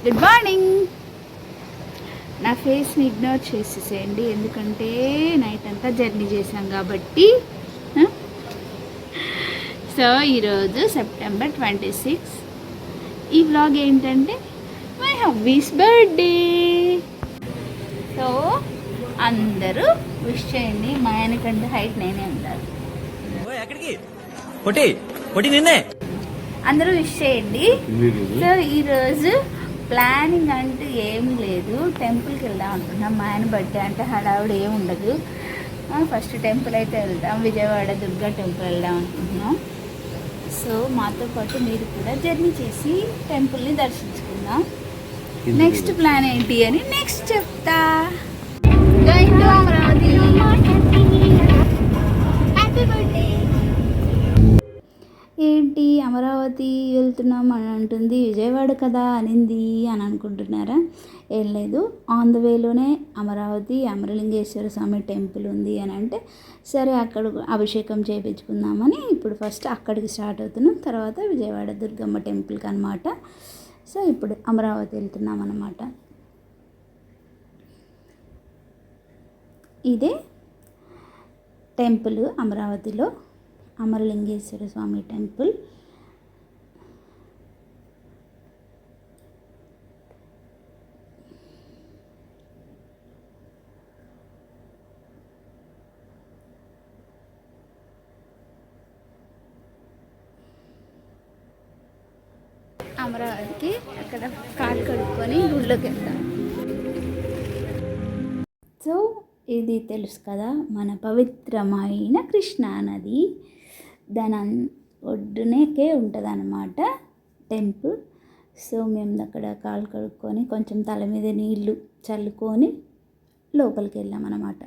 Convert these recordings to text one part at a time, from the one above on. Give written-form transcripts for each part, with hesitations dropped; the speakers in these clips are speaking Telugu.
Good morning. నా ఫేస్ని ఇగ్నోర్ చేసేసేయండి, ఎందుకంటే నైట్ అంతా జర్నీ చేశాం కాబట్టి. సో ఈరోజు సెప్టెంబర్ 26. ఈ వ్లాగ్ ఏంటంటే మై హబ్బీస్ బర్త్డే. సో అందరూ విష్ చేయండి. మా ఆయనకంటే హైట్ నేనే ఉంటాను. అందరూ విష్ చేయండి. సో ఈరోజు ప్లానింగ్ అంటే ఏం లేదు, టెంపుల్కి వెళ్దాం అనుకుంటున్నాం. మా ఆయన బర్త్డే అంటే హడావుడు ఏమి ఉండదు. ఫస్ట్ టెంపుల్ అయితే వెళ్దాం, విజయవాడ దుర్గా టెంపుల్ వెళ్దాం అనుకుంటున్నాం. సో మాతో పాటు మీరు కూడా జర్నీ చేసి టెంపుల్ని దర్శించుకుందాం. నెక్స్ట్ ప్లాన్ ఏంటి అని నెక్స్ట్ చెప్తా. అమరావతి. Happy birthday. ఏంటి అమరావతి వెళ్తున్నాం అని అంటుంది, విజయవాడ కదా అనింది అని అనుకుంటున్నారా? ఏం లేదు, ఆన్ ద వేలోనే అమరావతి అమరలింగేశ్వర స్వామి టెంపుల్ ఉంది అని అంటే సరే అక్కడ అభిషేకం చేయించుకుందామని ఇప్పుడు ఫస్ట్ అక్కడికి స్టార్ట్ అవుతున్నాం. తర్వాత విజయవాడ దుర్గమ్మ టెంపుల్కి అనమాట. సో ఇప్పుడు అమరావతి వెళ్తున్నాం అన్నమాట. ఇదే టెంపుల్ అమరావతిలో, అమరలింగేశ్వర స్వామి టెంపుల్. అమరావతికి అక్కడ కాలు కడుక్కొని గుడిలోకి వెళ్తాం. సో ఇది తెలుసు కదా, మన పవిత్రమైన కృష్ణా నది. దాని ఒడ్డునేకే ఉంటుంది అన్నమాట టెంపుల్. సో మేము అక్కడ కాలు కడుక్కొని కొంచెం తల మీద నీళ్లు చల్లుకొని లోపలికి వెళ్ళామన్నమాట.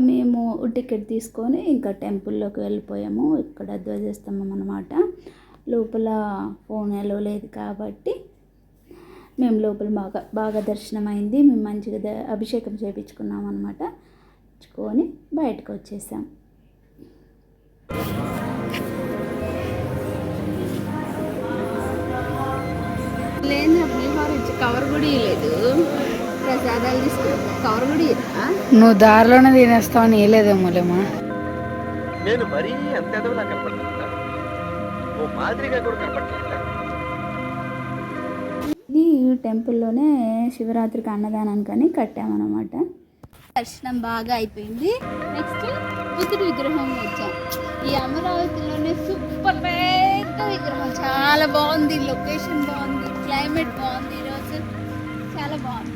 మేము టికెట్ తీసుకొని ఇంకా టెంపుల్లోకి వెళ్ళిపోయాము. ఇక్కడ ధ్వజస్తంభం అన్నమాట. లోపల ఫోన్ ఎలో లేదు కాబట్టి మేము లోపల బాగా దర్శనం అయింది. మేము మంచిగా అభిషేకం చేయించుకున్నాం అన్నమాట. కొని బయటకు వచ్చేసాం. లేదు కవర్ కూడా లేదు, ప్రసాదాలు తీసుకున్నాం. కవర్ కూడా ఇరా, నువ్వు దారిలోనే తినేస్తావు అని వేయలేదేమోలేమా. నేను మరీ అంత ఎదవలా కనపడుతుందా? ఓ మాదిరిగా కూడా కనపడలేదా? ఇది టెంపుల్లోనే శివరాత్రికి అన్నదానానికని కట్టామన్నమాట. దర్శనం బాగా అయిపోయింది. నెక్స్ట్ బుద్ధుడి విగ్రహం వచ్చాం. ఈ అమరావతిలోనే సూపర్ పెద్ద విగ్రహం, చాలా బాగుంది. లొకేషన్ బాగుంది, క్లైమేట్ బాగుంది, ఈరోజు చాలా బాగుంది.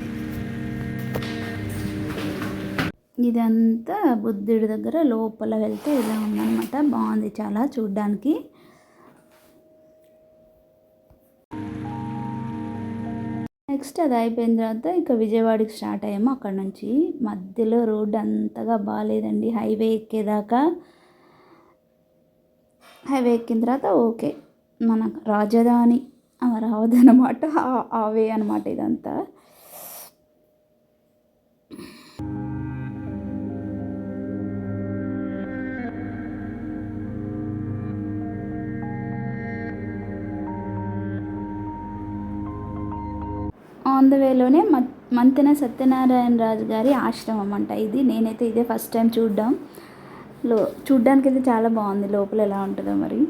ఇదంతా బుద్ధుడి దగ్గర లోపల వెళ్తే ఇలా ఉందన్నమాట. బాగుంది చాలా చూడ్డానికి. నెక్స్ట్ అది అయిపోయిన తర్వాత ఇక విజయవాడకి స్టార్ట్ అయ్యాము. అక్కడ నుంచి మధ్యలో రోడ్డు అంతగా బాగాలేదండి. హైవే ఎక్కేదాకా, హైవే ఎక్కిన తర్వాత ఓకే, మన రాజధాని అమరావతి అన్నమాట. అవే అనమాట ఇదంతా. ఆన్ ద వేలోనే మంతెన సత్యనారాయణ రాజు గారి ఆశ్రమం అంట ఇది. నేనైతే ఇదే ఫస్ట్ టైం చూడ్డానికి అయితే చాలా బాగుంది. లోపల ఎలా ఉంటుందో మరి.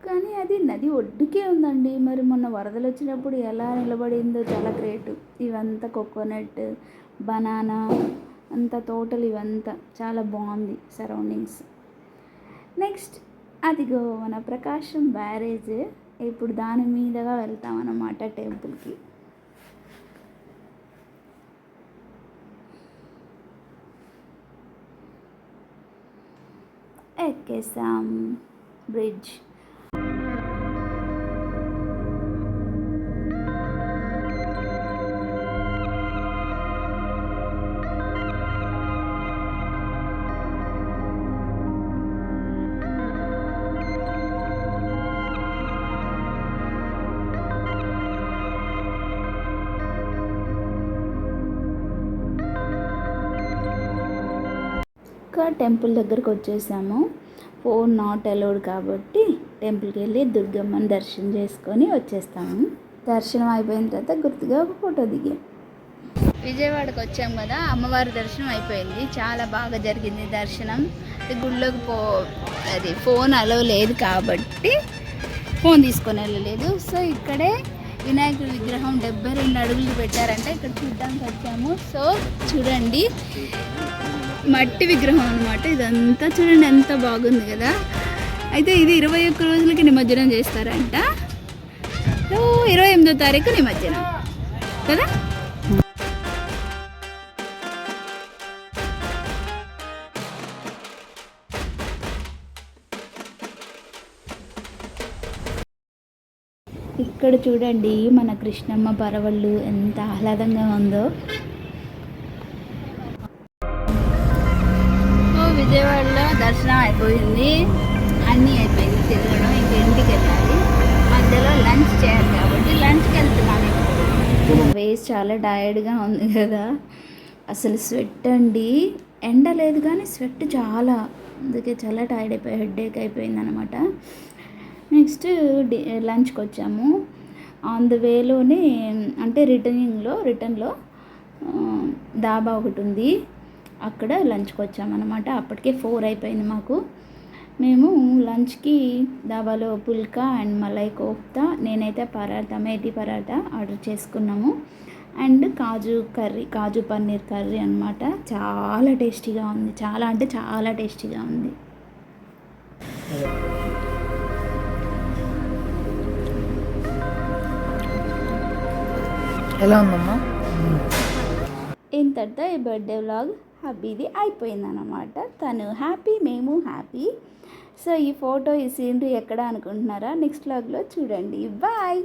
కానీ అది నది ఒడ్డుకే ఉందండి. మరి మొన్న వరదలు వచ్చినప్పుడు ఎలా నిలబడిందో చాలా గ్రేట్. ఇవంతా కోకోనట్, బనానా అంత తోటలు, ఇవంతా చాలా బాగుంది సరౌండింగ్స్. నెక్స్ట్ అదిగో మన ప్రకాశం బ్యారేజ్. ఇప్పుడు దాని మీదుగా వెళ్తామన్నమాట టెంపుల్కి. ఎక్కేసాం బ్రిడ్జ్. టెంపుల్ దగ్గరకు వచ్చేసాము. ఫోన్ నాట్ అలౌడ్ కాబట్టి టెంపుల్కి వెళ్ళి దుర్గమ్మని దర్శనం చేసుకొని వచ్చేస్తాము. దర్శనం అయిపోయిన తర్వాత గుర్తుగా ఒక ఫోటో దిగాం. విజయవాడకు వచ్చాం కదా, అమ్మవారి దర్శనం అయిపోయింది. చాలా బాగా జరిగింది దర్శనం. గుళ్ళోకి అది ఫోన్ అలౌ లేదు కాబట్టి ఫోన్ తీసుకొని వెళ్ళలేదు. సో ఇక్కడే వినాయకుడి విగ్రహం 72 అడుగులు పెట్టారంటే ఇక్కడ చూడడానికి వచ్చాము. సో చూడండి, మట్టి విగ్రహం అనమాట ఇదంతా. చూడండి ఎంత బాగుంది కదా. అయితే ఇది 21 రోజులకి నిమజ్జనం చేస్తారంట. 28వ తారీఖు నిమజ్జనం కదా. ఇక్కడ చూడండి మన కృష్ణమ్మ పరవళ్ళు ఎంత ఆహ్లాదంగా ఉందో. విజయవాడలో దర్శనం అయిపోయింది, అన్నీ అయిపోయింది తిరగడం. ఇంక ఇంటికి వెళ్ళాలి. మధ్యలో లంచ్ చేయాలి కాబట్టి లంచ్కి వెళ్తున్నాను. ఫేస్ చాలా టైర్డ్గా ఉంది కదా. అసలు స్వెట్ అండి, ఎండ లేదు కానీ స్వెట్ చాలా, అందుకే చాలా టైర్డ్ అయిపోయి హెడ్ఏక్ అయిపోయింది అనమాట. నెక్స్ట్ లంచ్కి వచ్చాము. ఆన్ ద వేలోనే అంటే రిటర్న్లో డాబా ఒకటి ఉంది, అక్కడ లంచ్కి వచ్చామన్నమాట. అప్పటికే 4 అయిపోయింది మాకు. మేము లంచ్కి డాబాలో పుల్కా అండ్ మలై కోఫ్తా, నేనైతే మేతి పరాటా ఆర్డర్ చేసుకున్నాము. అండ్ కాజు పన్నీర్ కర్రీ అనమాట. చాలా టేస్టీగా ఉంది, చాలా అంటే చాలా టేస్టీగా ఉంది. ఎలా ఉందమ్మా? ఇంతటితో ఈ బర్త్డే వ్లాగ్ హ్యాపీది అయిపోయిందన్నమాట. తను హ్యాపీ, మేము హ్యాపీ. సో ఈ ఫోటో, ఈ సీనరీ ఎక్కడ అనుకుంటున్నారా? నెక్స్ట్ వ్లాగ్లో చూడండి. బాయ్.